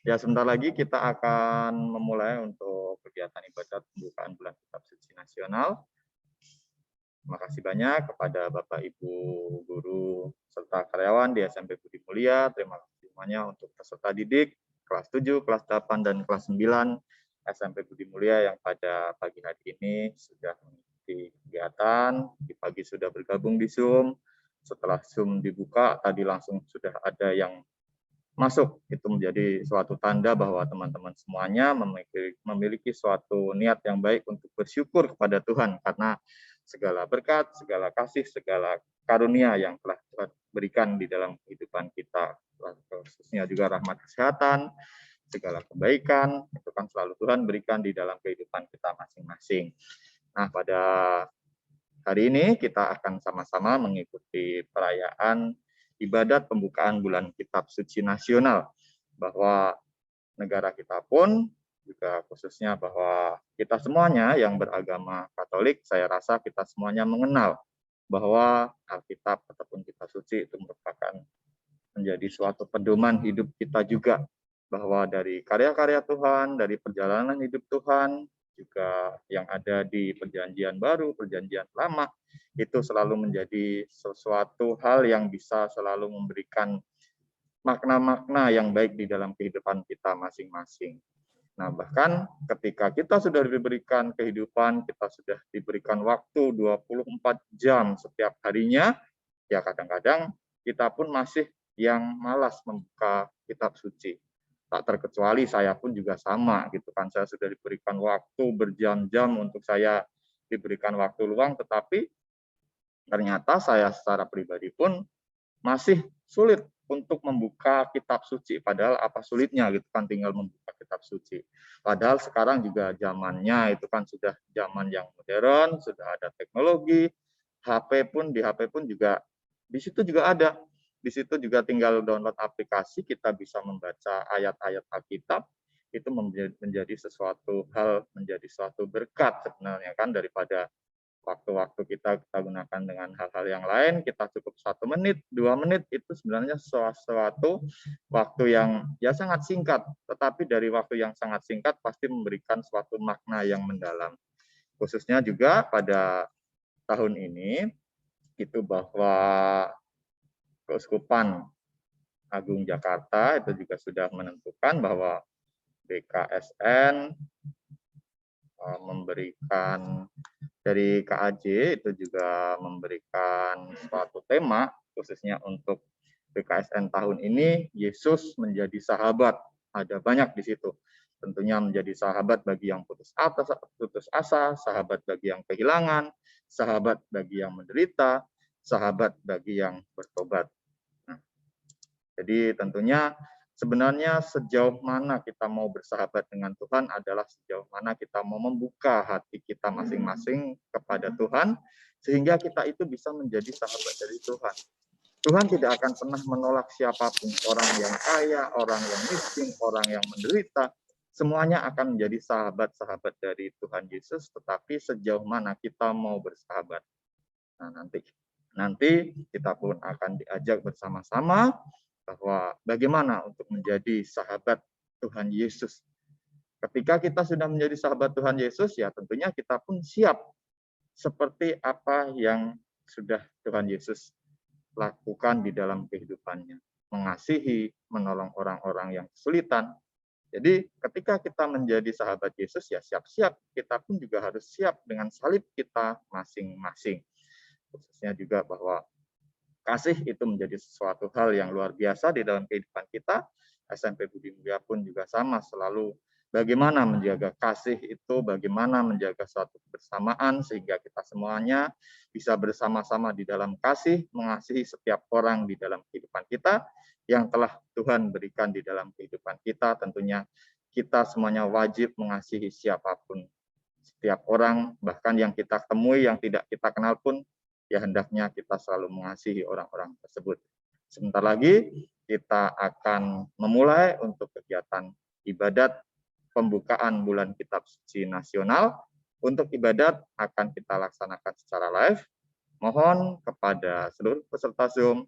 Ya, sebentar lagi kita akan memulai untuk kegiatan ibadat pembukaan bulan Kitab Suci Nasional. Terima kasih banyak kepada Bapak, Ibu, guru, serta karyawan di SMP Budi Mulia. Terima kasih semuanya untuk peserta didik kelas 7, kelas 8, dan kelas 9 SMP Budi Mulia yang pada pagi hari ini sudah mengikuti kegiatan. Di pagi sudah bergabung di Zoom. Setelah Zoom dibuka, tadi langsung sudah ada yang masuk. Itu menjadi suatu tanda bahwa teman-teman semuanya memiliki suatu niat yang baik untuk bersyukur kepada Tuhan karena segala berkat, segala kasih, segala karunia yang telah Tuhan berikan di dalam kehidupan kita, khususnya juga rahmat kesehatan, segala kebaikan, itu kan selalu Tuhan berikan di dalam kehidupan kita masing-masing. Nah, pada hari ini kita akan sama-sama mengikuti perayaan ibadat pembukaan bulan Kitab Suci Nasional, bahwa negara kita pun juga khususnya bahwa kita semuanya yang beragama Katolik, saya rasa kita semuanya mengenal bahwa Alkitab ataupun Kitab Suci itu merupakan menjadi suatu pedoman hidup kita juga, bahwa dari karya-karya Tuhan, dari perjalanan hidup Tuhan, juga yang ada di Perjanjian Baru, Perjanjian Lama, itu selalu menjadi sesuatu hal yang bisa selalu memberikan makna-makna yang baik di dalam kehidupan kita masing-masing. Nah, bahkan ketika kita sudah diberikan kehidupan, kita sudah diberikan waktu 24 jam setiap harinya, ya kadang-kadang kita pun masih yang malas membuka kitab suci. Tak terkecuali saya pun juga sama gitu kan. Saya sudah diberikan waktu berjam-jam untuk saya diberikan waktu luang, tetapi ternyata saya secara pribadi pun masih sulit untuk membuka kitab suci. Padahal apa sulitnya gitu kan tinggal membuka kitab suci. Padahal sekarang juga zamannya itu kan sudah zaman yang modern, sudah ada teknologi, di HP pun juga di situ juga ada. Di situ juga tinggal download aplikasi, kita bisa membaca ayat-ayat Alkitab, itu menjadi sesuatu hal, menjadi suatu berkat sebenarnya kan, daripada waktu-waktu kita gunakan dengan hal-hal yang lain, kita cukup 1 menit, 2 menit, itu sebenarnya sesuatu waktu yang ya sangat singkat, tetapi dari waktu yang sangat singkat pasti memberikan suatu makna yang mendalam. Khususnya juga pada tahun ini, itu bahwa Keuskupan Agung Jakarta itu juga sudah menentukan bahwa BKSN memberikan, dari KAJ itu juga memberikan suatu tema khususnya untuk BKSN tahun ini, Yesus menjadi sahabat. Ada banyak di situ. Tentunya menjadi sahabat bagi yang putus asa, sahabat bagi yang kehilangan, sahabat bagi yang menderita, sahabat bagi yang bertobat. Nah, jadi tentunya sebenarnya sejauh mana kita mau bersahabat dengan Tuhan adalah sejauh mana kita mau membuka hati kita masing-masing kepada Tuhan, sehingga kita itu bisa menjadi sahabat dari Tuhan. Tuhan tidak akan pernah menolak siapapun, orang yang kaya, orang yang miskin, orang yang menderita, semuanya akan menjadi sahabat-sahabat dari Tuhan Yesus, tetapi sejauh mana kita mau bersahabat. Nah, nanti kita pun akan diajak bersama-sama bahwa bagaimana untuk menjadi sahabat Tuhan Yesus. Ketika kita sudah menjadi sahabat Tuhan Yesus, ya tentunya kita pun siap seperti apa yang sudah Tuhan Yesus lakukan di dalam kehidupannya. Mengasihi, menolong orang-orang yang kesulitan. Jadi ketika kita menjadi sahabat Yesus, ya siap-siap kita pun juga harus siap dengan salib kita masing-masing. Khususnya juga bahwa kasih itu menjadi sesuatu hal yang luar biasa di dalam kehidupan kita. SMP Budi Mulia pun juga sama, selalu bagaimana menjaga kasih itu, bagaimana menjaga suatu kebersamaan sehingga kita semuanya bisa bersama-sama di dalam kasih, mengasihi setiap orang di dalam kehidupan kita yang telah Tuhan berikan di dalam kehidupan kita. Tentunya kita semuanya wajib mengasihi siapapun, setiap orang, bahkan yang kita temui, yang tidak kita kenal pun, ya hendaknya kita selalu mengasihi orang-orang tersebut. Sebentar lagi kita akan memulai untuk kegiatan ibadat pembukaan bulan Kitab Suci Nasional. Untuk ibadat akan kita laksanakan secara live. Mohon kepada seluruh peserta Zoom,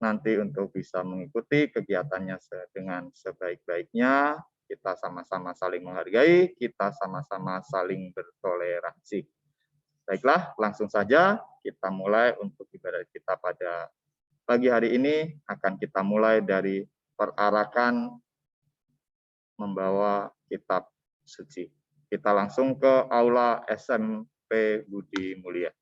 nanti untuk bisa mengikuti kegiatannya dengan sebaik-baiknya. Kita sama-sama saling menghargai, kita sama-sama saling bertoleransi. Baiklah, langsung saja kita mulai untuk ibadah kita pada pagi hari ini. Akan kita mulai dari perarakan membawa kitab suci. Kita langsung ke aula SMP Budi Mulia.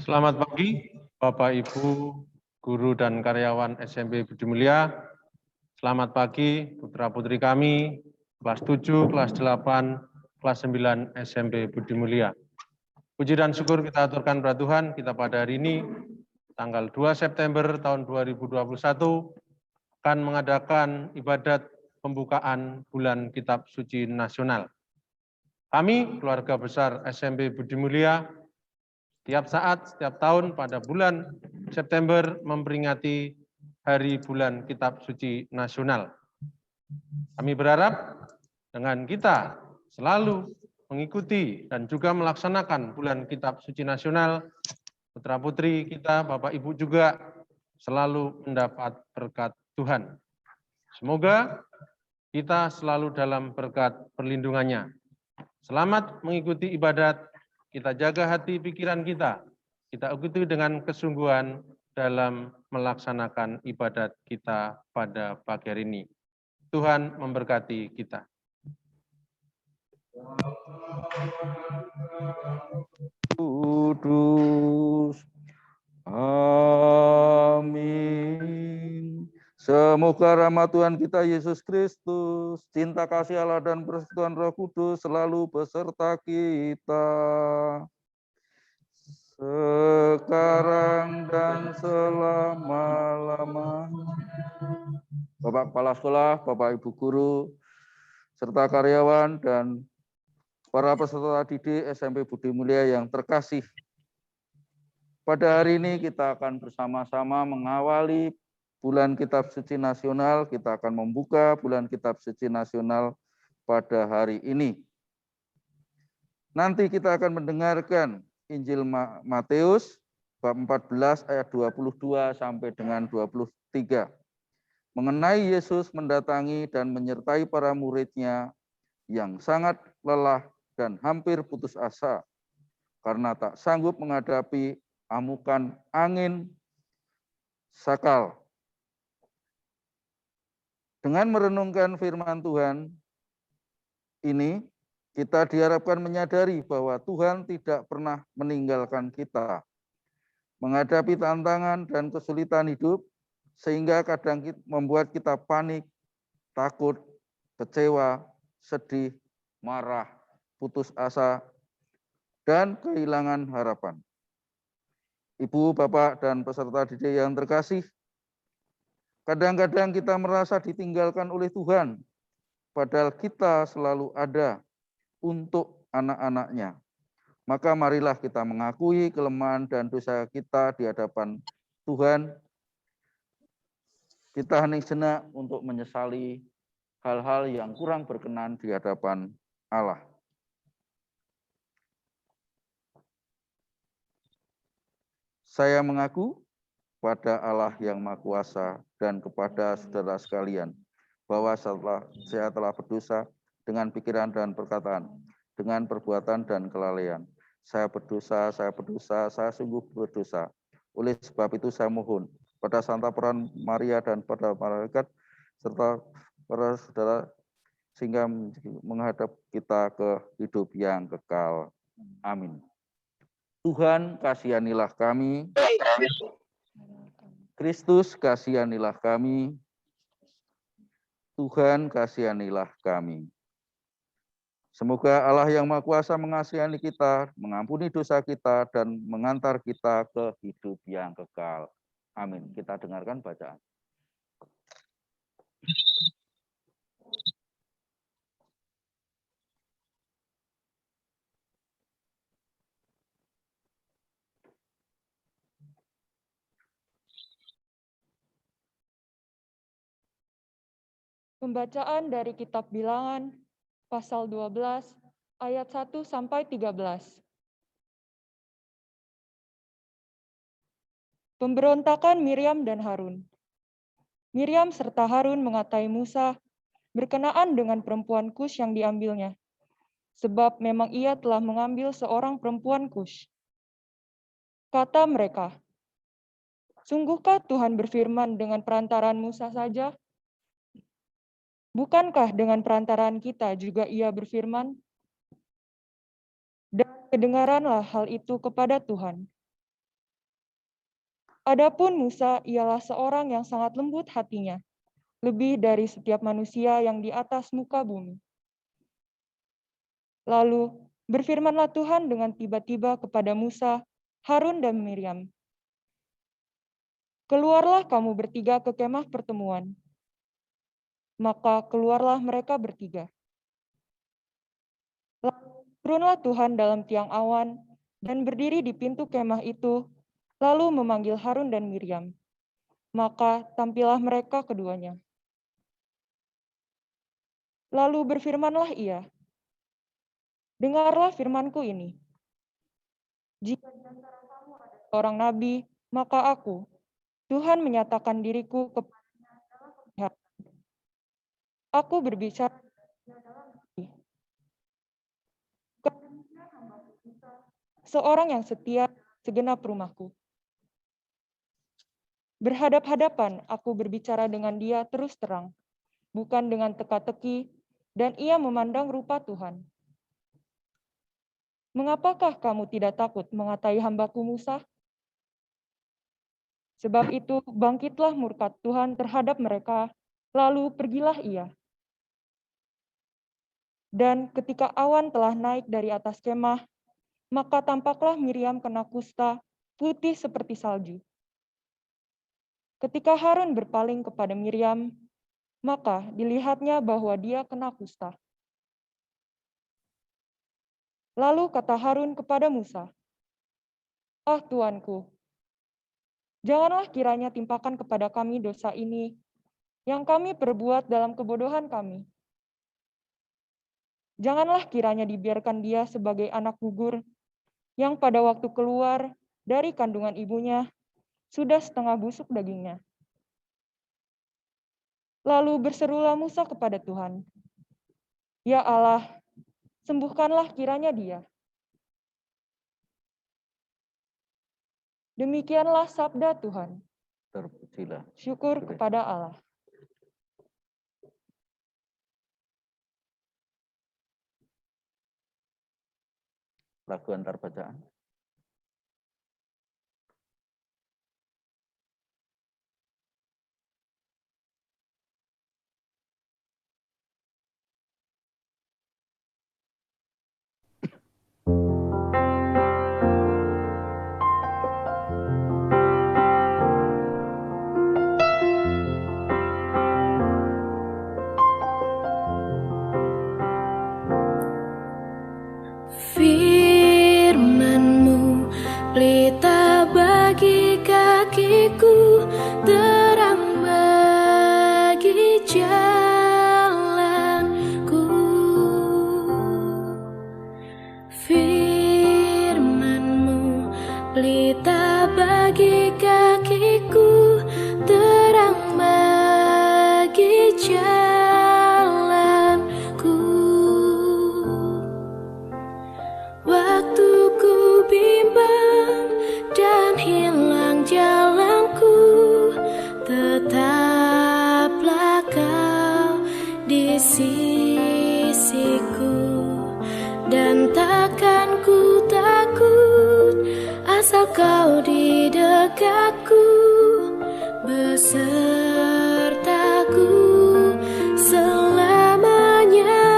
Selamat pagi, Bapak, Ibu, guru dan karyawan SMP Budi Mulia. Selamat pagi, putra-putri kami, kelas 7, kelas 8, kelas 9 SMP Budi Mulia. Puji dan syukur kita aturkan kepada Tuhan, kita pada hari ini, tanggal 2 September tahun 2021, akan mengadakan ibadat pembukaan bulan Kitab Suci Nasional. Kami, keluarga besar SMP Budi Mulia, setiap saat, setiap tahun pada bulan September memperingati Hari Bulan Kitab Suci Nasional. Kami berharap dengan kita selalu mengikuti dan juga melaksanakan bulan Kitab Suci Nasional, putra-putri kita, Bapak Ibu juga selalu mendapat berkat Tuhan. Semoga kita selalu dalam berkat perlindungannya. Selamat mengikuti ibadat. Kita jaga hati pikiran kita ikuti dengan kesungguhan dalam melaksanakan ibadat kita pada pagi hari ini. Tuhan memberkati kita. Kudus. Amin. Semoga rahmat Tuhan kita Yesus Kristus, cinta kasih Allah dan persekutuan Roh Kudus selalu beserta kita. Sekarang dan selama-lamanya. Bapak Kepala Sekolah, Bapak Ibu Guru, serta karyawan dan para peserta didik SMP Budi Mulia yang terkasih. Pada hari ini kita akan bersama-sama mengawali bulan Kitab Suci Nasional. Kita akan membuka bulan Kitab Suci Nasional pada hari ini. Nanti kita akan mendengarkan Injil Matius bab 14 ayat 22 sampai dengan 23. Mengenai Yesus mendatangi dan menyertai para murid-Nya yang sangat lelah dan hampir putus asa karena tak sanggup menghadapi amukan angin sakal. Dengan merenungkan firman Tuhan ini, kita diharapkan menyadari bahwa Tuhan tidak pernah meninggalkan kita. menghadapi tantangan dan kesulitan hidup, sehingga kadang membuat kita panik, takut, kecewa, sedih, marah, putus asa, dan kehilangan harapan. Ibu, Bapak, dan peserta didik yang terkasih, kadang-kadang kita merasa ditinggalkan oleh Tuhan, padahal kita selalu ada untuk anak-anaknya. Maka marilah kita mengakui kelemahan dan dosa kita di hadapan Tuhan. Kita hening sejenak untuk menyesali hal-hal yang kurang berkenan di hadapan Allah. Saya mengaku pada Allah yang Maha Kuasa dan kepada saudara sekalian bahwa saya telah berdosa dengan pikiran dan perkataan, dengan perbuatan dan kelalaian. Saya berdosa, saya sungguh berdosa. Oleh sebab itu saya mohon pada Santa Peran Maria dan pada malaikat serta para saudara sehingga menghadap kita ke hidup yang kekal. Amin. Tuhan, kasihanilah kami. Kristus, kasihanilah kami. Tuhan, kasihanilah kami. Semoga Allah yang Maha Kuasa mengasihani kita, mengampuni dosa kita, dan mengantar kita ke hidup yang kekal. Amin. Kita dengarkan bacaan. Pembacaan dari Kitab Bilangan, pasal 12, ayat 1 sampai 13. Pemberontakan Miriam dan Harun. Miriam serta Harun mengatai Musa berkenaan dengan perempuan Kush yang diambilnya, sebab memang ia telah mengambil seorang perempuan Kush. Kata mereka, "Sungguhkah Tuhan berfirman dengan perantaraan Musa saja? Bukankah dengan perantaraan kita juga ia berfirman?" Dan kedengaranlah hal itu kepada Tuhan. Adapun Musa ialah seorang yang sangat lembut hatinya, lebih dari setiap manusia yang di atas muka bumi. Lalu berfirmanlah Tuhan dengan tiba-tiba kepada Musa, Harun, dan Miriam. "Keluarlah kamu bertiga ke kemah pertemuan." Maka keluarlah mereka bertiga. Lalu turunlah Tuhan dalam tiang awan dan berdiri di pintu kemah itu, lalu memanggil Harun dan Miriam. Maka tampillah mereka keduanya. Lalu berfirmanlah ia, "Dengarlah firmanku ini. Jika di antara kamu ada seorang nabi, maka aku, Tuhan menyatakan diriku kepadanya dalam penglihatan. Aku berbicara dalam mimpi. Kedemikian hamba-Ku Musa, seorang yang setia segenap rumahku. Berhadap-hadapan aku berbicara dengan dia terus terang, bukan dengan teka-teki, dan ia memandang rupa Tuhan. Mengapakah kamu tidak takut mengatai hamba-Ku Musa? Sebab itu bangkitlah murka Tuhan terhadap mereka, lalu pergilah ia. Dan ketika awan telah naik dari atas kemah, maka tampaklah Miriam kena kusta, putih seperti salju. Ketika Harun berpaling kepada Miriam, maka dilihatnya bahwa dia kena kusta. Lalu kata Harun kepada Musa, "Ah Tuanku, janganlah kiranya timpakan kepada kami dosa ini yang kami perbuat dalam kebodohan kami. Janganlah kiranya dibiarkan dia sebagai anak gugur yang pada waktu keluar dari kandungan ibunya sudah setengah busuk dagingnya." Lalu berserulah Musa kepada Tuhan, "Ya Allah, sembuhkanlah kiranya dia." Demikianlah sabda Tuhan. Terpujilah. Syukur kepada Allah. Lagu antar bacaan. pelita bagi kakiku, terang bagi jalanku. Firman-Mu pelita bagi kakiku, terang bagi jalanku. Waktu ku bimbang dan hilang jalanku, tetaplah Kau di sisiku. Dan takkan ku takut, asal Kau di dekatku, besertaku selamanya.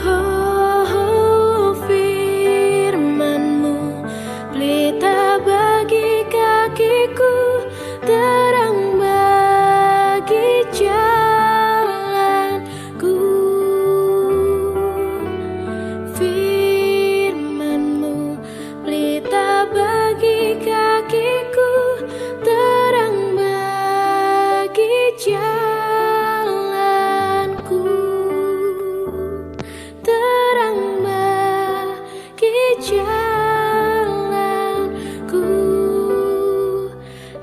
Oh, firman-Mu pelita bagi kakiku, terang bagi jalanku. Firman-Mu pelita bagi kakiku, terang bagi jalanku. Terang bagi jalanku,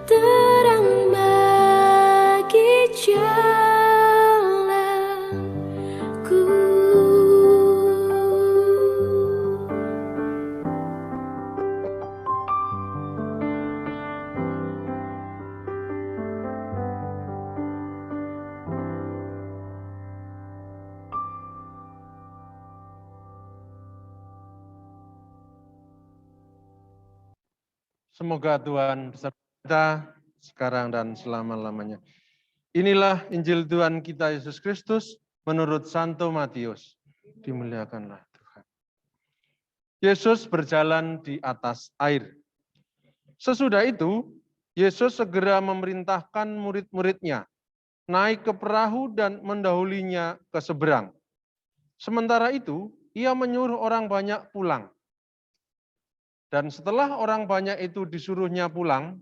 terang bagi jalanku. Semoga Tuhan beserta kita sekarang dan selama-lamanya. Inilah Injil Tuhan kita Yesus Kristus menurut Santo Matius. Dimuliakanlah Tuhan. Yesus berjalan di atas air. Sesudah itu, Yesus segera memerintahkan murid-muridnya naik ke perahu dan mendahulinya ke seberang. Sementara itu, ia menyuruh orang banyak pulang. Dan setelah orang banyak itu disuruhnya pulang,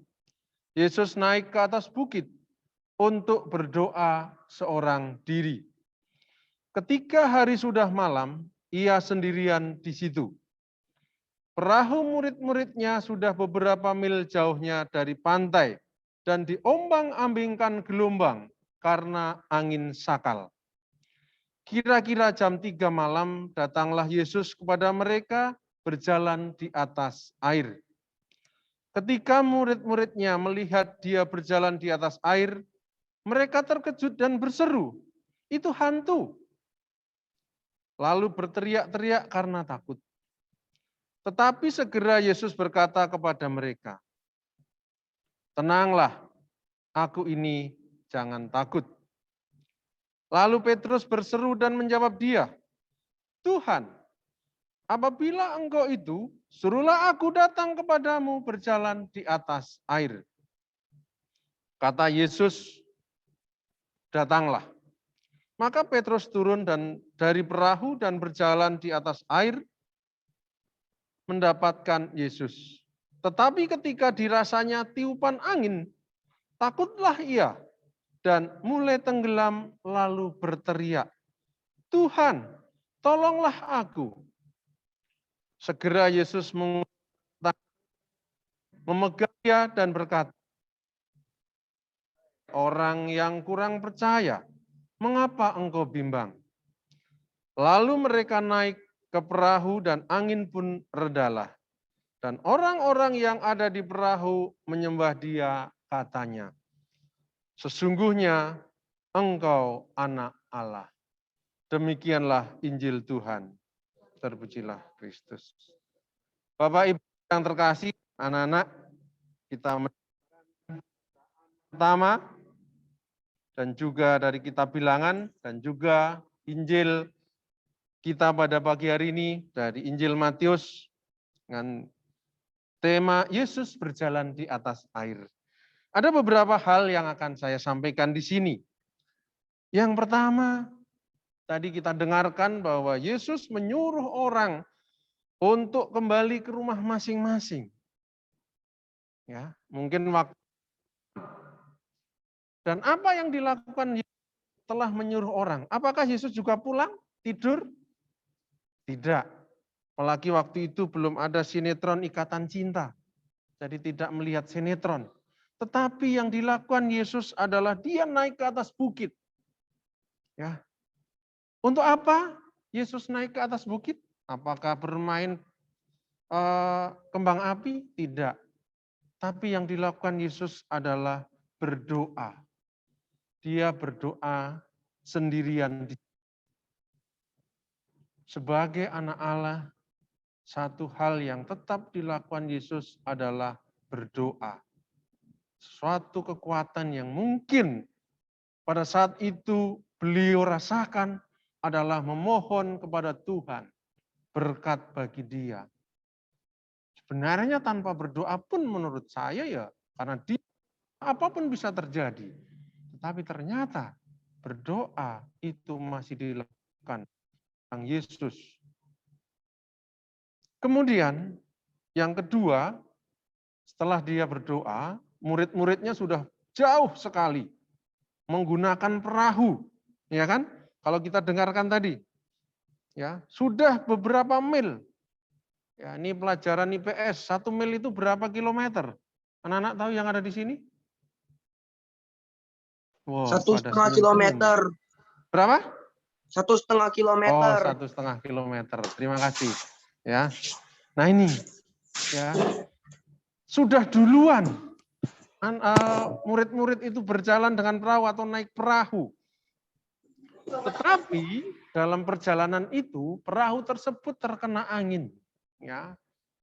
Yesus naik ke atas bukit untuk berdoa seorang diri. Ketika hari sudah malam, ia sendirian di situ. Perahu murid-muridnya sudah beberapa mil jauhnya dari pantai dan diombang-ambingkan gelombang karena angin sakal. Kira-kira jam 3 malam datanglah Yesus kepada mereka berjalan di atas air. Ketika murid-muridnya melihat dia berjalan di atas air, mereka terkejut dan berseru, "Itu hantu!" Lalu berteriak-teriak karena takut. Tetapi segera Yesus berkata kepada mereka, "Tenanglah, aku ini, jangan takut." Lalu Petrus berseru dan menjawab dia, "Tuhan, apabila Engkau itu, suruhlah aku datang kepadamu berjalan di atas air." Kata Yesus, "Datanglah." Maka Petrus turun dari perahu dan berjalan di atas air mendapatkan Yesus. Tetapi ketika dirasanya tiupan angin, takutlah ia dan mulai tenggelam lalu berteriak, "Tuhan, tolonglah aku." Segera Yesus memegangnya dan berkata, "Orang yang kurang percaya, mengapa engkau bimbang?" Lalu mereka naik ke perahu dan angin pun redalah. Dan orang-orang yang ada di perahu menyembah dia, katanya, "Sesungguhnya engkau anak Allah." Demikianlah Injil Tuhan. Terpujilah Kristus. Bapak Ibu yang terkasih, anak-anak, kita pertama dan juga dari kitab Bilangan dan juga Injil kita pada pagi hari ini dari Injil Matius dengan tema Yesus berjalan di atas air. Ada beberapa hal yang akan saya sampaikan di sini. Yang pertama, tadi kita dengarkan bahwa Yesus menyuruh orang untuk kembali ke rumah masing-masing. Ya, mungkin waktu. Dan apa yang dilakukan setelah menyuruh orang? Apakah Yesus juga pulang tidur? Tidak. Apalagi waktu itu belum ada sinetron Ikatan Cinta. Jadi tidak melihat sinetron. Tetapi yang dilakukan Yesus adalah dia naik ke atas bukit. Ya. Untuk apa Yesus naik ke atas bukit? Apakah bermain kembang api? Tidak. Tapi yang dilakukan Yesus adalah berdoa. Dia berdoa sendirian. Sebagai anak Allah, satu hal yang tetap dilakukan Yesus adalah berdoa. Suatu kekuatan yang mungkin pada saat itu beliau rasakan adalah memohon kepada Tuhan berkat bagi dia. Sebenarnya tanpa berdoa pun menurut saya ya, karena dia apapun bisa terjadi. Tetapi ternyata berdoa itu masih dilakukan oleh Yesus. Kemudian yang kedua, setelah dia berdoa, murid-muridnya sudah jauh sekali menggunakan perahu, ya kan? Kalau kita dengarkan tadi, ya sudah beberapa mil. Ya, ini pelajaran IPS, 1 mil itu berapa kilometer? Anak-anak tahu yang ada di sini? Wow, 1,5 kilometer. Berapa? 1,5 kilometer. Oh, 1,5 kilometer. Terima kasih. Ya, nah ini, ya sudah duluan murid-murid itu berjalan dengan perahu atau naik perahu. Tetapi dalam perjalanan itu perahu tersebut terkena angin. Ya,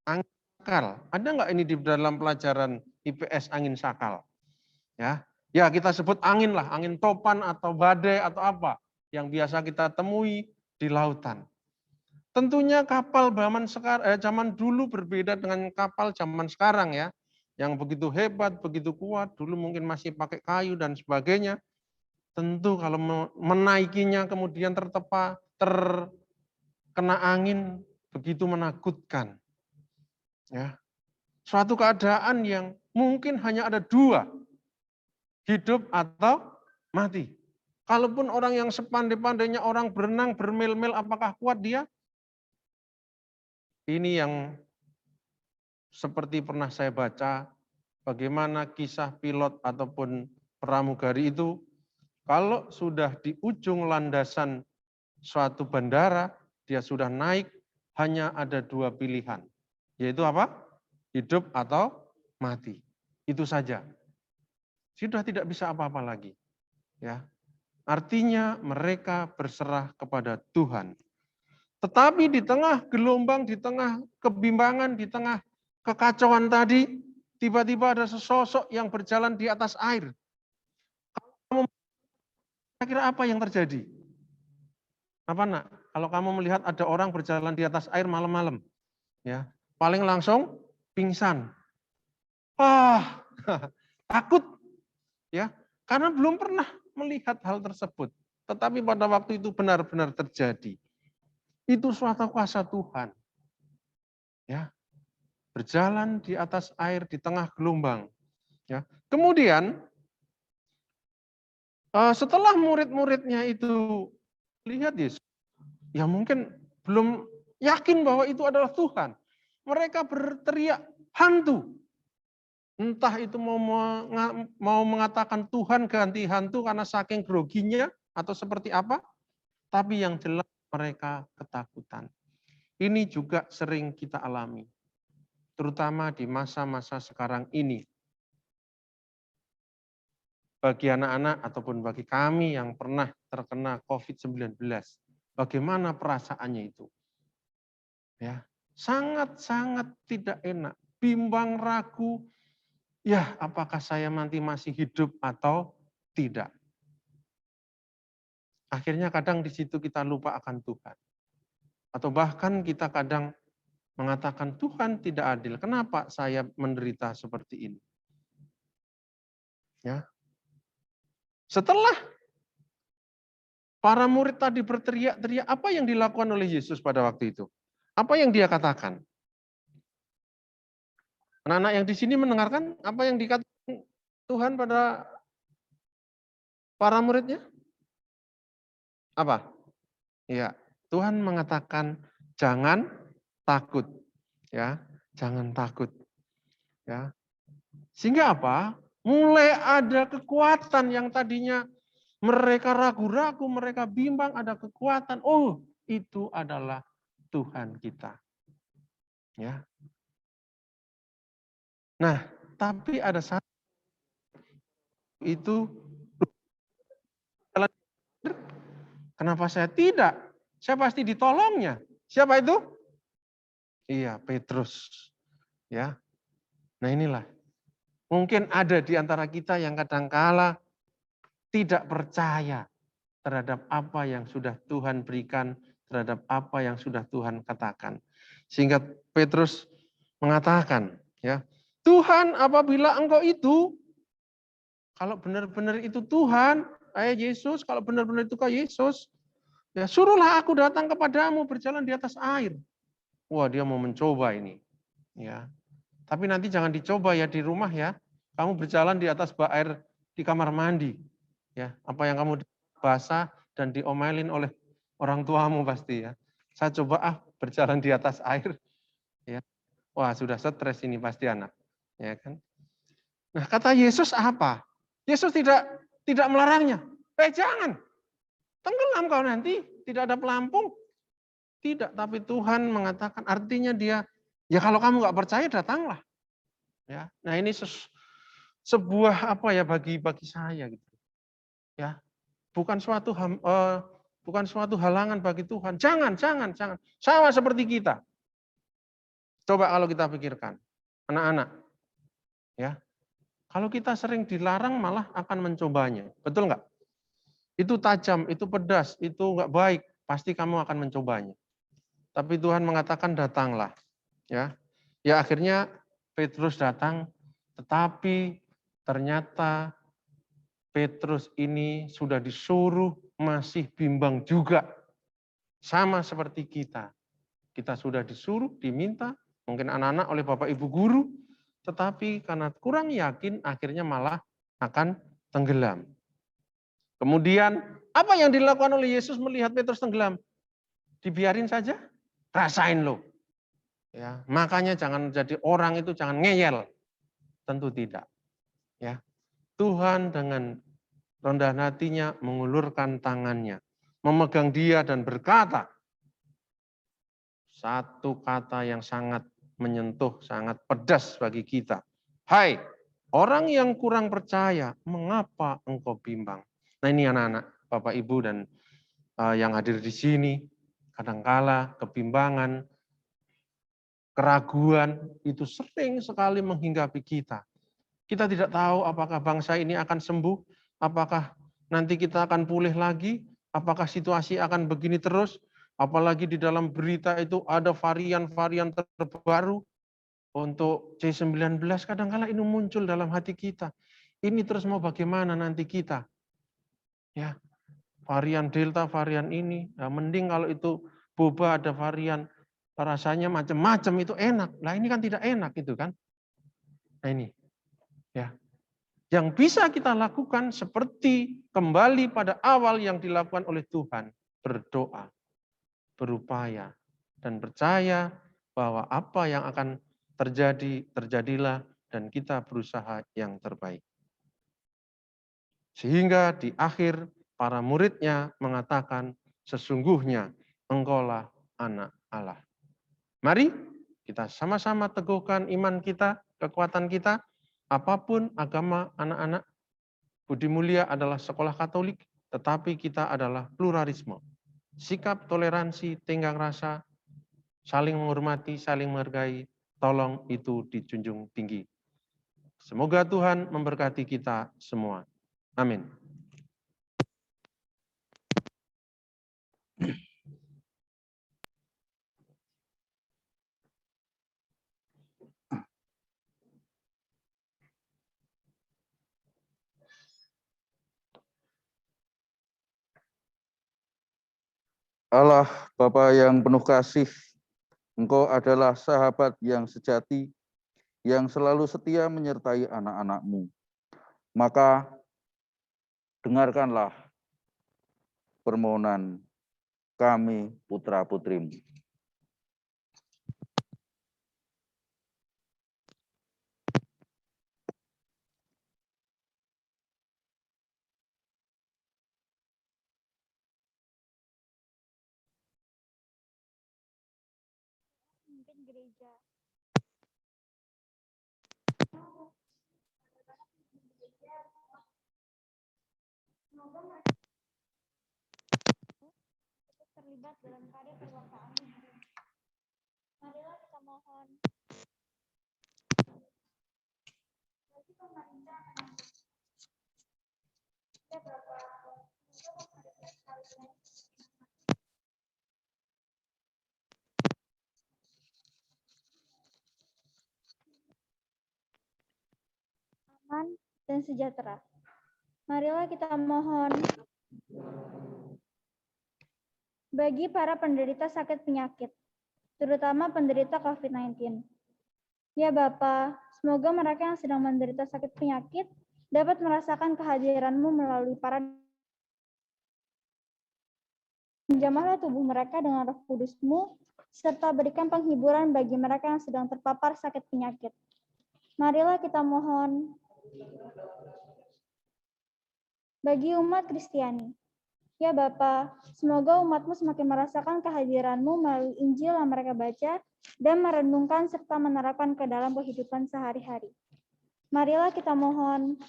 angin sakal. Ada nggak ini di dalam pelajaran IPS angin sakal? Ya, ya kita sebut angin lah, angin topan atau badai atau apa yang biasa kita temui di lautan. Tentunya kapal zaman dulu berbeda dengan kapal zaman sekarang ya, yang begitu hebat, begitu kuat. Dulu mungkin masih pakai kayu dan sebagainya. Tentu kalau menaikinya kemudian terkena angin begitu menakutkan. Ya, suatu keadaan yang mungkin hanya ada dua, hidup atau mati. Kalaupun orang yang sepandai-pandainya orang berenang bermil-mil, apakah kuat dia? Ini yang seperti pernah saya baca, bagaimana kisah pilot ataupun pramugari itu, kalau sudah di ujung landasan suatu bandara, dia sudah naik, hanya ada dua pilihan. Yaitu apa? Hidup atau mati. Itu saja. Sudah tidak bisa apa-apa lagi. Ya. Artinya mereka berserah kepada Tuhan. Tetapi di tengah gelombang, di tengah kebimbangan, di tengah kekacauan tadi, tiba-tiba ada sesosok yang berjalan di atas air. Kira-kira apa yang terjadi? Apa nak? Kalau kamu melihat ada orang berjalan di atas air malam-malam, ya paling langsung pingsan. Takut, ya karena belum pernah melihat hal tersebut. Tetapi pada waktu itu benar-benar terjadi. Itu suatu kuasa Tuhan. Ya, berjalan di atas air di tengah gelombang. Ya. Kemudian setelah murid-muridnya itu lihat Yesus, ya mungkin belum yakin bahwa itu adalah Tuhan. Mereka berteriak hantu. Entah itu mau mengatakan Tuhan ganti hantu karena saking groginya atau seperti apa. Tapi yang jelas mereka ketakutan. Ini juga sering kita alami. Terutama di masa-masa sekarang ini. Bagi anak-anak ataupun bagi kami yang pernah terkena COVID-19. Bagaimana perasaannya itu? Ya, sangat-sangat tidak enak. Bimbang, ragu. Ya, apakah saya nanti masih hidup atau tidak? Akhirnya kadang di situ kita lupa akan Tuhan. Atau bahkan kita kadang mengatakan Tuhan tidak adil. Kenapa saya menderita seperti ini? Ya. Setelah para murid tadi berteriak-teriak, apa yang dilakukan oleh Yesus pada waktu itu? Apa yang dia katakan? Anak-anak yang di sini mendengarkan apa yang dikatakan Tuhan pada para muridnya? Apa? Ya, Tuhan mengatakan jangan takut, ya, jangan takut, ya. Sehingga apa? Mulai ada kekuatan yang tadinya mereka ragu-ragu, mereka bimbang, ada kekuatan. Oh, itu adalah Tuhan kita, ya. Nah, tapi ada satu itu, kenapa saya tidak? Saya pasti ditolongnya. Siapa itu? Iya, Petrus. Ya. Nah, inilah. Mungkin ada di antara kita yang kadangkala tidak percaya terhadap apa yang sudah Tuhan berikan, terhadap apa yang sudah Tuhan katakan. Sehingga Petrus mengatakan, ya, Tuhan, apabila Engkau itu, kalau benar-benar itu Tuhan, Yesus, kalau benar-benar itu kau Yesus, ya suruhlah aku datang kepadamu berjalan di atas air. Wah, dia mau mencoba ini. Ya. Tapi nanti jangan dicoba ya di rumah ya. Kamu berjalan di atas air di kamar mandi. Ya, apa yang kamu basah dan diomelin oleh orang tuamu pasti ya. Saya coba berjalan di atas air. Ya. Wah, sudah stres ini pasti anak. Ya kan? Nah, kata Yesus apa? Yesus tidak melarangnya. Jangan. Tenggelam kau nanti, tidak ada pelampung. Tidak, tapi Tuhan mengatakan artinya dia, ya kalau kamu nggak percaya datanglah. Ya, nah ini sebuah apa ya bagi saya gitu. Ya, bukan suatu halangan bagi Tuhan. Jangan. Sama seperti kita. Coba kalau kita pikirkan, anak-anak, ya, kalau kita sering dilarang malah akan mencobanya, betul nggak? Itu tajam, itu pedas, itu nggak baik, pasti kamu akan mencobanya. Tapi Tuhan mengatakan datanglah, ya. Ya akhirnya Petrus datang, tetapi ternyata Petrus ini sudah disuruh masih bimbang juga. Sama seperti kita. Kita sudah disuruh, diminta, mungkin anak-anak oleh Bapak Ibu guru, tetapi karena kurang yakin akhirnya malah akan tenggelam. Kemudian apa yang dilakukan oleh Yesus melihat Petrus tenggelam? Dibiarin saja? Rasain loh. Ya, makanya jangan jadi orang itu jangan ngeyel. Tentu tidak. Ya. Tuhan dengan rendah hatinya mengulurkan tangannya, memegang dia dan berkata satu kata yang sangat menyentuh, sangat pedas bagi kita. Hai, orang yang kurang percaya, mengapa engkau bimbang? Nah ini anak-anak, Bapak Ibu dan yang hadir di sini, kadangkala kebimbangan, keraguan itu sering sekali menghinggapi kita. Kita tidak tahu apakah bangsa ini akan sembuh, apakah nanti kita akan pulih lagi, apakah situasi akan begini terus, apalagi di dalam berita itu ada varian-varian terbaru untuk C19, kadang-kala ini muncul dalam hati kita. Ini terus mau bagaimana nanti kita? Ya, varian Delta, varian ini, ya mending kalau itu boba ada varian rasanya macam-macam itu enak. Nah ini kan tidak enak itu kan. Nah ini, ya. Yang bisa kita lakukan seperti kembali pada awal yang dilakukan oleh Tuhan. Berdoa, berupaya, dan percaya bahwa apa yang akan terjadi, terjadilah, dan kita berusaha yang terbaik. Sehingga di akhir para muridnya mengatakan, sesungguhnya engkaulah anak Allah. Mari kita sama-sama teguhkan iman kita, kekuatan kita, apapun agama anak-anak. Budi Mulia adalah sekolah Katolik, tetapi kita adalah pluralisme. Sikap toleransi, tenggang rasa, saling menghormati, saling menghargai, tolong itu dijunjung tinggi. Semoga Tuhan memberkati kita semua. Amin. Allah Bapa yang penuh kasih, Engkau adalah sahabat yang sejati, yang selalu setia menyertai anak-anak-Mu. Maka dengarkanlah permohonan kami, putra-putrimu. Memimpin gereja. Semoga mereka terlibat dalam karya perwakaan. Marilah kita mohon bagi pemerintah ya Bapak, semoga pemerintah sekalian aman dan sejahtera. Marilah kita mohon bagi para penderita sakit penyakit, terutama penderita COVID-19. Ya Bapa, semoga mereka yang sedang menderita sakit penyakit dapat merasakan kehadiran-Mu melalui para jamahlah tubuh mereka dengan Roh Kudus-Mu, serta berikan penghiburan bagi mereka yang sedang terpapar sakit penyakit. Marilah kita mohon bagi umat Kristiani. Ya Bapa, semoga umat-Mu semakin merasakan kehadiran-Mu melalui Injil yang mereka baca dan merenungkan serta menerapkan ke dalam kehidupan sehari-hari. Marilah kita mohon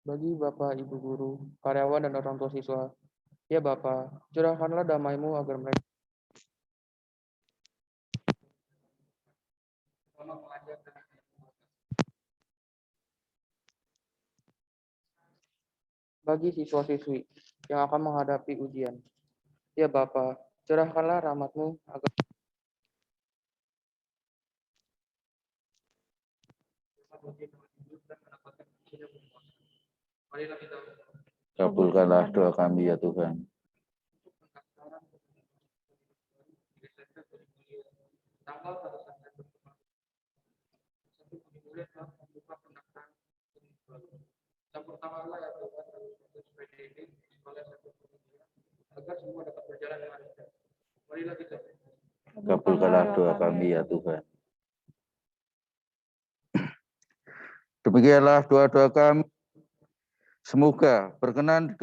bagi Bapak, Ibu guru, karyawan, dan orang tua siswa. Ya Bapak, curahkanlah damai-Mu agar mereka bagi siswa-siswi yang akan menghadapi ujian. Ya Bapa, curahkanlah rahmat-Mu agar Kabulkanlah doa kami ya Tuhan. Kabulkanlah doa kami ya Tuhan. Demikianlah doa-doa kami. Semoga berkenan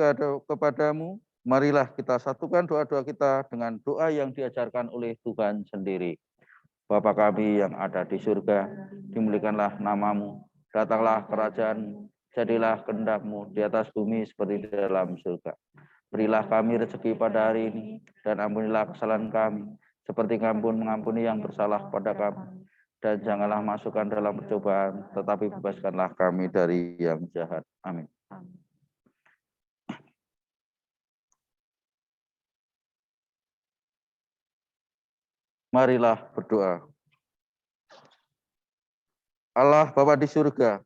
kepadamu. Marilah kita satukan doa-doa kita dengan doa yang diajarkan oleh Tuhan sendiri. Bapa kami yang ada di surga, dimuliakanlah namamu. Datanglah kerajaan, jadilah kehendak-Mu di atas bumi seperti di dalam surga. Berilah kami rezeki pada hari ini, dan ampunilah kesalahan kami, seperti kami pun mengampuni yang bersalah pada kami. Dan janganlah masukkan dalam percobaan, tetapi bebaskanlah kami dari yang jahat. Amin. Marilah berdoa. Allah Bapa di surga,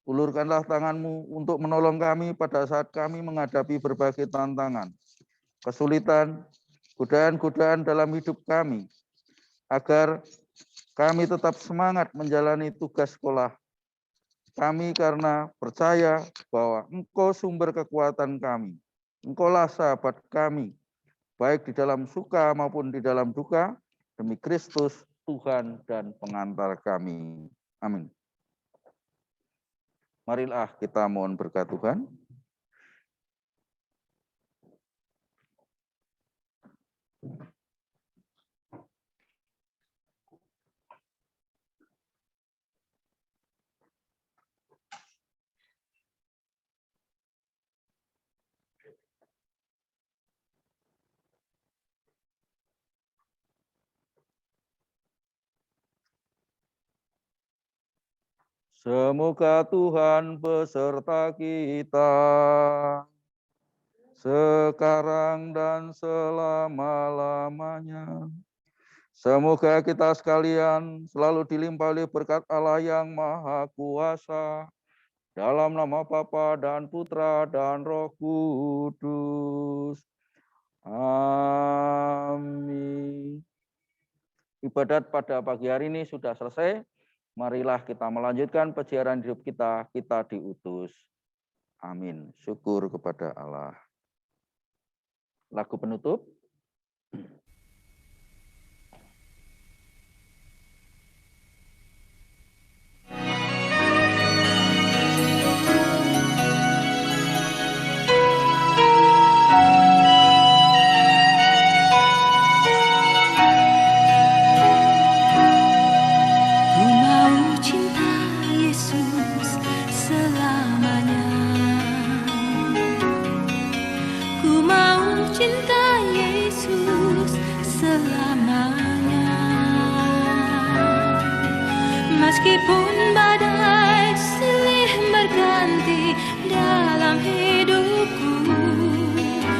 ulurkanlah tangan-Mu untuk menolong kami pada saat kami menghadapi berbagai tantangan, kesulitan, godaan-godaan dalam hidup kami, agar kami tetap semangat menjalani tugas sekolah. Kami karena percaya bahwa Engkau sumber kekuatan kami. Engkaulah sahabat kami, baik di dalam suka maupun di dalam duka, demi Kristus, Tuhan dan pengantar kami. Amin. Marilah kita mohon berkat Tuhan. Semoga Tuhan beserta kita sekarang dan selama-lamanya. Semoga kita sekalian selalu dilimpahi berkat Allah yang Maha Kuasa, dalam nama Bapa dan Putra dan Roh Kudus. Amin. Ibadat pada pagi hari ini sudah selesai. Marilah kita melanjutkan perjalanan hidup kita, kita diutus. Amin. Syukur kepada Allah. Lagu penutup. Ku mau cinta Yesus selamanya. Ku mau cinta Yesus selamanya. Meskipun badai silih berganti dalam hidupku,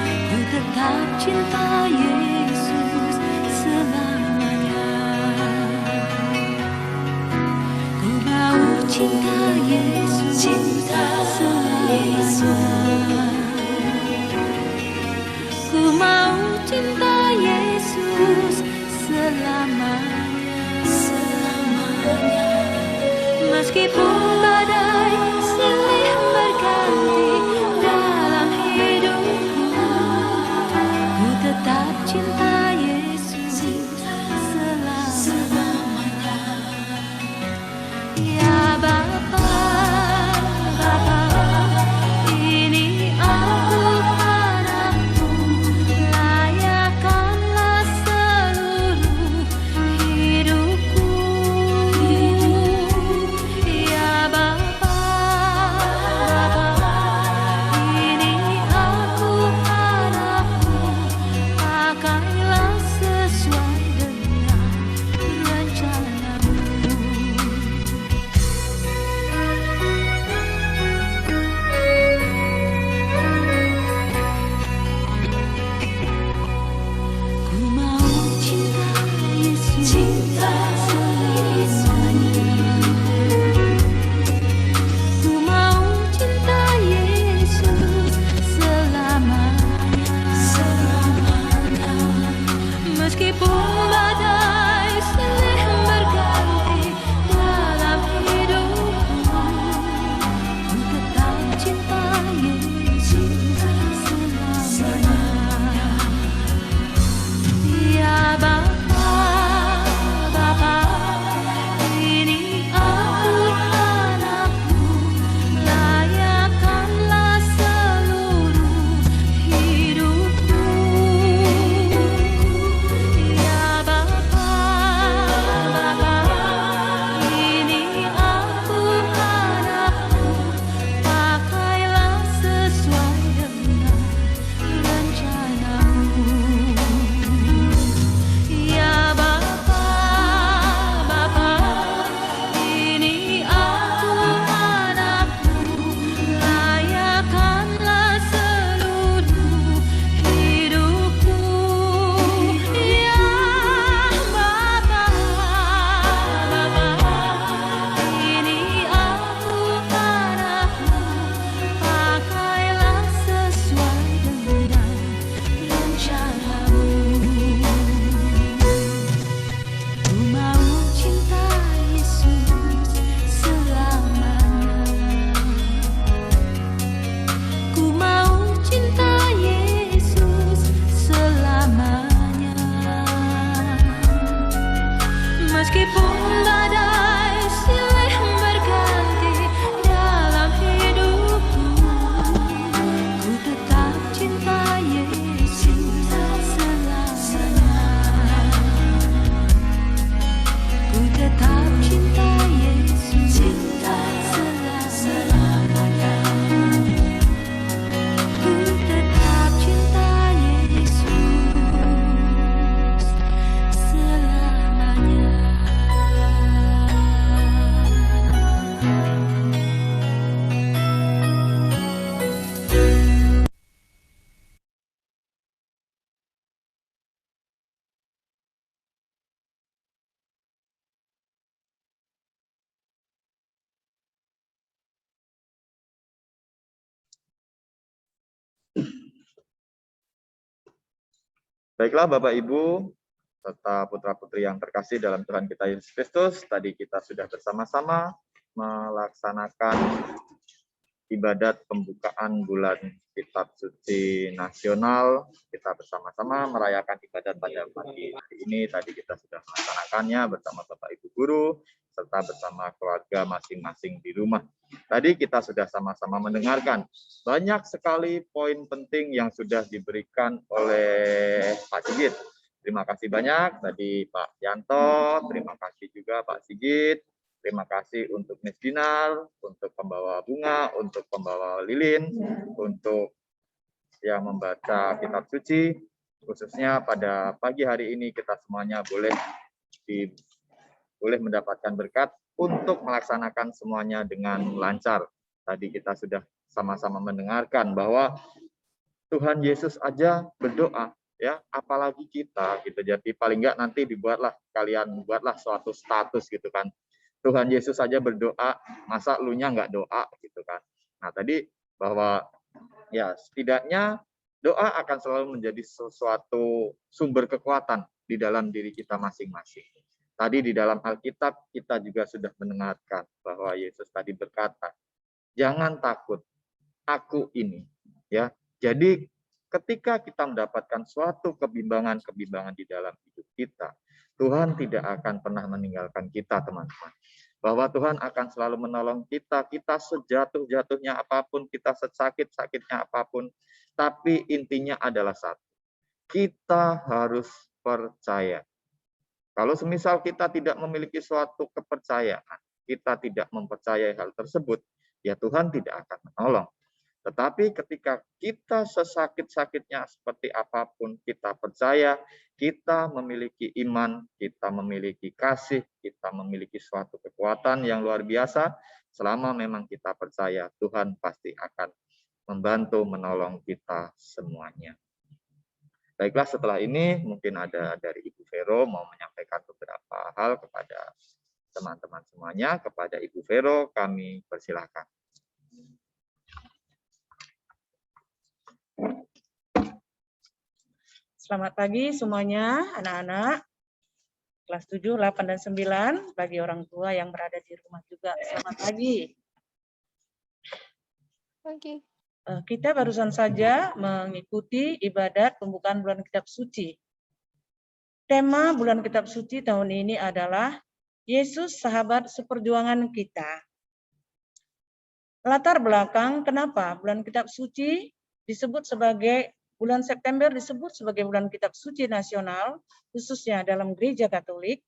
ku tetap cinta Yesus selamanya. Ku mau cinta Yesus, cinta selamanya. Ku mau cinta Yesus selamanya, selamanya. Meskipun badai silih berganti dalam hidupku, ku tetap cinta Yesus selamanya. Ya Bapa, Bapa, ini aku padamu, layakkanlah seluruh hidupku. Ya Baiklah Bapak Ibu, serta putra-putri yang terkasih dalam Tuhan kita Yesus Kristus, tadi kita sudah bersama-sama melaksanakan ibadat pembukaan bulan Kitab Suci Nasional. Kita bersama-sama merayakan ibadat pada pagi hari ini. Tadi kita sudah melaksanakannya bersama Bapak Ibu Guru, serta bersama keluarga masing-masing di rumah. Tadi kita sudah sama-sama mendengarkan banyak sekali poin penting yang sudah diberikan oleh Pak Sigit. Terima kasih banyak tadi Pak Yanto, terima kasih juga Pak Sigit, terima kasih untuk Miss Dinar, untuk pembawa bunga, untuk pembawa lilin, untuk yang membaca kitab suci, khususnya pada pagi hari ini kita semuanya boleh mendapatkan berkat untuk melaksanakan semuanya dengan lancar. Tadi kita sudah sama-sama mendengarkan bahwa Tuhan Yesus aja berdoa, ya, apalagi kita gitu. Jadi paling enggak nanti kalian buatlah suatu status gitu kan. Tuhan Yesus saja berdoa, masa elunya enggak doa gitu kan. Nah, tadi bahwa ya setidaknya doa akan selalu menjadi sesuatu sumber kekuatan di dalam diri kita masing-masing. Tadi di dalam Alkitab kita juga sudah mendengarkan bahwa Yesus tadi berkata, "Jangan takut, aku ini." Ya. Jadi ketika kita mendapatkan suatu kebimbangan-kebimbangan di dalam hidup kita, Tuhan tidak akan pernah meninggalkan kita, teman-teman. Bahwa Tuhan akan selalu menolong kita, kita sejatuh-jatuhnya apapun, kita sesakit-sakitnya apapun, tapi intinya adalah satu, kita harus percaya. Kalau semisal kita tidak memiliki suatu kepercayaan, kita tidak mempercayai hal tersebut, ya Tuhan tidak akan menolong. Tetapi ketika kita sesakit-sakitnya seperti apapun, kita percaya, kita memiliki iman, kita memiliki kasih, kita memiliki suatu kekuatan yang luar biasa. Selama memang kita percaya, Tuhan pasti akan membantu menolong kita semuanya. Baiklah, setelah ini mungkin ada dari Ibu Vero mau menyampaikan beberapa hal kepada teman-teman semuanya. Kepada Ibu Vero kami persilahkan. Selamat pagi semuanya, anak-anak. Kelas 7, 8, dan 9, bagi orang tua yang berada di rumah juga. Selamat pagi. Pagi. Kita barusan saja mengikuti ibadat pembukaan bulan Kitab Suci. Tema bulan Kitab Suci tahun ini adalah Yesus sahabat seperjuangan kita. Latar belakang kenapa bulan Kitab Suci disebut sebagai bulan September disebut sebagai bulan Kitab Suci Nasional, khususnya dalam Gereja Katolik.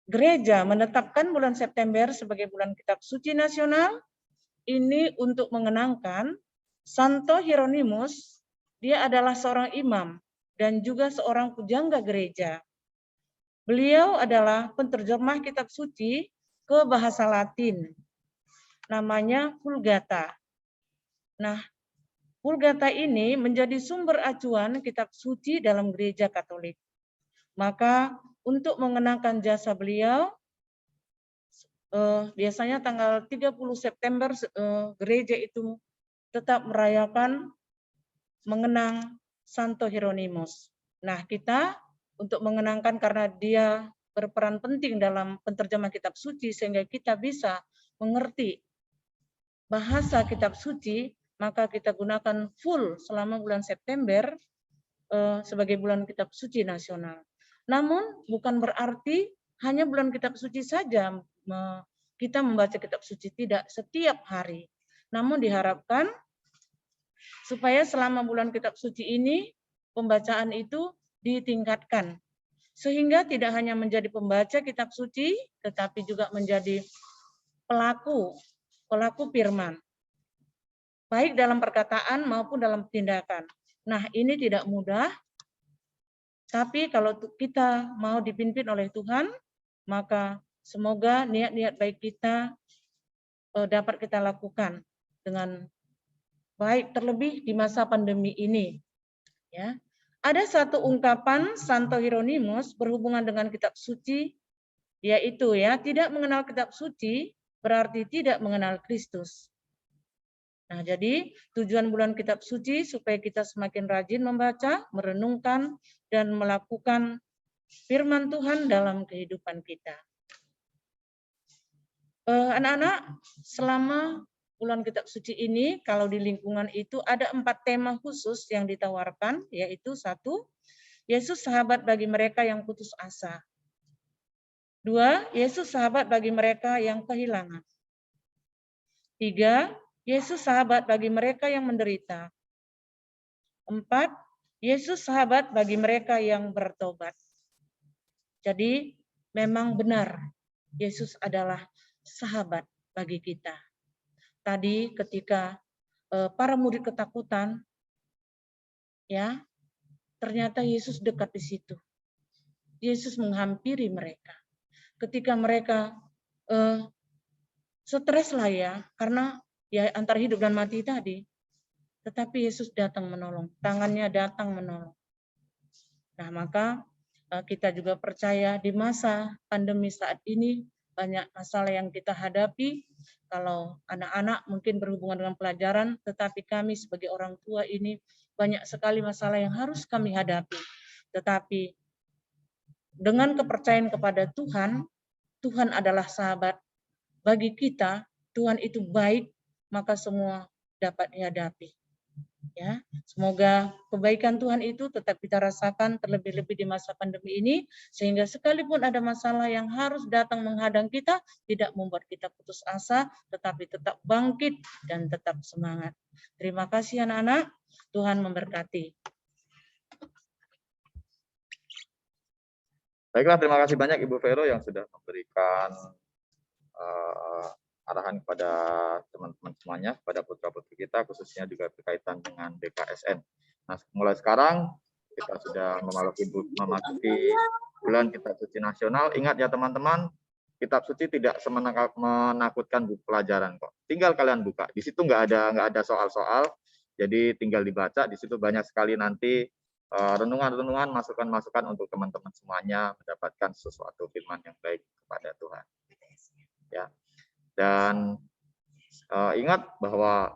Gereja menetapkan bulan September sebagai bulan Kitab Suci Nasional ini untuk mengenangkan Santo Hieronymus. Dia adalah seorang imam dan juga seorang pujangga gereja. Beliau adalah penterjemah kitab suci ke bahasa Latin. Namanya Vulgata. Nah, Vulgata ini menjadi sumber acuan kitab suci dalam gereja Katolik. Maka untuk mengenangkan jasa beliau, biasanya tanggal 30 September gereja itu tetap merayakan mengenang Santo Hieronymus. Nah, kita untuk mengenangkan karena dia berperan penting dalam penterjemah kitab suci sehingga kita bisa mengerti bahasa kitab suci, maka kita gunakan full selama bulan September sebagai bulan kitab suci nasional. Namun bukan berarti hanya bulan kitab suci saja kita membaca kitab suci, tidak setiap hari. Namun diharapkan supaya selama bulan kitab suci ini pembacaan itu ditingkatkan. Sehingga tidak hanya menjadi pembaca kitab suci, tetapi juga menjadi pelaku firman. Baik dalam perkataan maupun dalam tindakan. Nah, ini tidak mudah. Tapi kalau kita mau dipimpin oleh Tuhan, maka semoga niat-niat baik kita dapat kita lakukan dengan baik, terlebih di masa pandemi ini. Ya, ada satu ungkapan Santo Hieronymus berhubungan dengan kitab suci, yaitu ya tidak mengenal kitab suci berarti tidak mengenal Kristus. Nah, jadi tujuan bulan kitab suci supaya kita semakin rajin membaca, merenungkan, dan melakukan firman Tuhan dalam kehidupan kita. Anak-anak, selama bulan kitab suci ini, kalau di lingkungan itu ada 4 tema khusus yang ditawarkan, yaitu 1, Yesus sahabat bagi mereka yang putus asa. 2, Yesus sahabat bagi mereka yang kehilangan. 3, Yesus sahabat bagi mereka yang menderita. 4, Yesus sahabat bagi mereka yang bertobat. Jadi memang benar Yesus adalah sahabat bagi kita. Tadi ketika para murid ketakutan, ya, ternyata Yesus dekat di situ. Yesus menghampiri mereka. Ketika mereka stres lah ya, karena ya antara hidup dan mati tadi, tetapi Yesus datang menolong, tangannya datang menolong. Nah, maka kita juga percaya di masa pandemi saat ini banyak masalah yang kita hadapi. Kalau anak-anak mungkin berhubungan dengan pelajaran, tetapi kami sebagai orang tua ini banyak sekali masalah yang harus kami hadapi. Tetapi dengan kepercayaan kepada Tuhan, Tuhan adalah sahabat bagi kita, Tuhan itu baik, maka semua dapat dihadapi. Ya, semoga kebaikan Tuhan itu tetap kita rasakan terlebih-lebih di masa pandemi ini, sehingga sekalipun ada masalah yang harus datang menghadang kita, tidak membuat kita putus asa, tetapi tetap bangkit dan tetap semangat. Terima kasih anak-anak, Tuhan memberkati. Baiklah, terima kasih banyak Ibu Vero yang sudah memberikan arahan kepada teman-teman semuanya, kepada putra-putri kita, khususnya juga berkaitan dengan BKSN. Nah, mulai sekarang kita sudah memasuki bulan Kitab Suci Nasional. Ingat ya teman-teman, Kitab Suci tidak menakutkan buku pelajaran kok. Tinggal kalian buka. Di situ nggak ada soal-soal, jadi tinggal dibaca. Di situ banyak sekali nanti renungan-renungan, masukan-masukan untuk teman-teman semuanya mendapatkan sesuatu firman yang baik kepada Tuhan. Ya. Dan ingat bahwa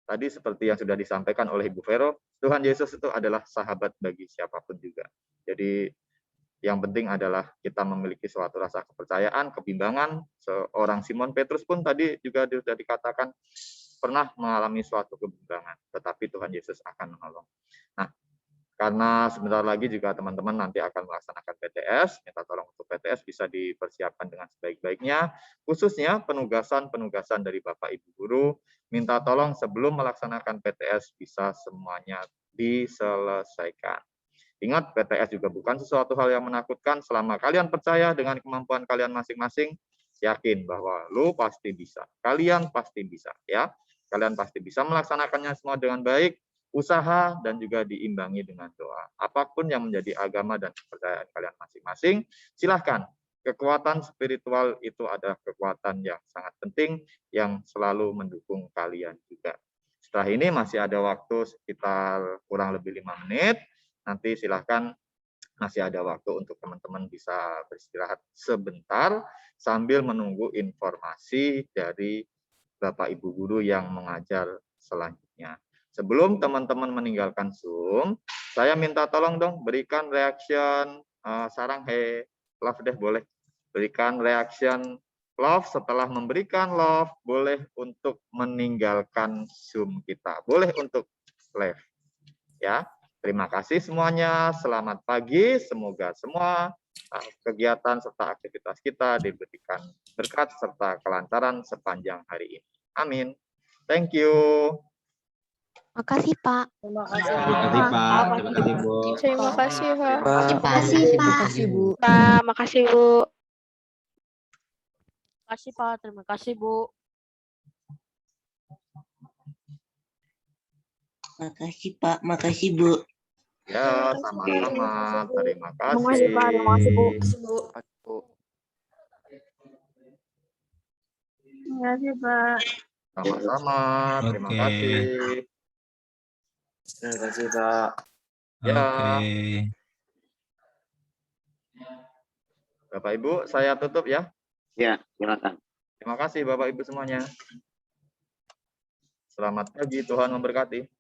tadi seperti yang sudah disampaikan oleh Ibu Vero, Tuhan Yesus itu adalah sahabat bagi siapapun juga. Jadi yang penting adalah kita memiliki suatu rasa kepercayaan, kebimbangan. Seorang Simon Petrus pun tadi juga sudah dikatakan pernah mengalami suatu kebimbangan, tetapi Tuhan Yesus akan menolong. Nah, karena sebentar lagi juga teman-teman nanti akan melaksanakan PTS, minta tolong untuk PTS bisa dipersiapkan dengan sebaik-baiknya, khususnya penugasan-penugasan dari Bapak Ibu Guru, minta tolong sebelum melaksanakan PTS bisa semuanya diselesaikan. Ingat, PTS juga bukan sesuatu hal yang menakutkan, selama kalian percaya dengan kemampuan kalian masing-masing, yakin bahwa lo pasti bisa, kalian pasti bisa, ya. Kalian pasti bisa melaksanakannya semua dengan baik, usaha dan juga diimbangi dengan doa. Apapun yang menjadi agama dan kepercayaan kalian masing-masing, silahkan. Kekuatan spiritual itu adalah kekuatan yang sangat penting yang selalu mendukung kalian juga. Setelah ini masih ada waktu sekitar kurang lebih 5 menit. Nanti silahkan masih ada waktu untuk teman-teman bisa beristirahat sebentar sambil menunggu informasi dari Bapak Ibu Guru yang mengajar selanjutnya. Sebelum teman-teman meninggalkan Zoom, saya minta tolong dong berikan reaction sarang love deh, boleh. Berikan reaction love. Setelah memberikan love, boleh untuk meninggalkan Zoom kita. Boleh untuk live. Ya, terima kasih semuanya. Selamat pagi. Semoga semua kegiatan serta aktivitas kita diberikan berkat serta kelancaran sepanjang hari ini. Amin. Thank you. Makasih, Pak. Terima kasih, Pak. Terima kasih, Bu. Terima kasih, Pak. Terima kasih, Pak. Terima kasih, Bu. Pak, makasih, Bu. Makasih, Pak. Terima kasih, Bu. Makasih, Pak. Makasih, Bu. Ya, sama-sama. Terima kasih. Terima kasih, Pak. Terima kasih, Bu. Terima kasih, Pak. Sama-sama. Terima kasih. Terima kasih, Pak. Ya. Bapak Ibu, saya tutup ya. Ya, silakan. Terima kasih Bapak Ibu semuanya. Selamat pagi, Tuhan memberkati.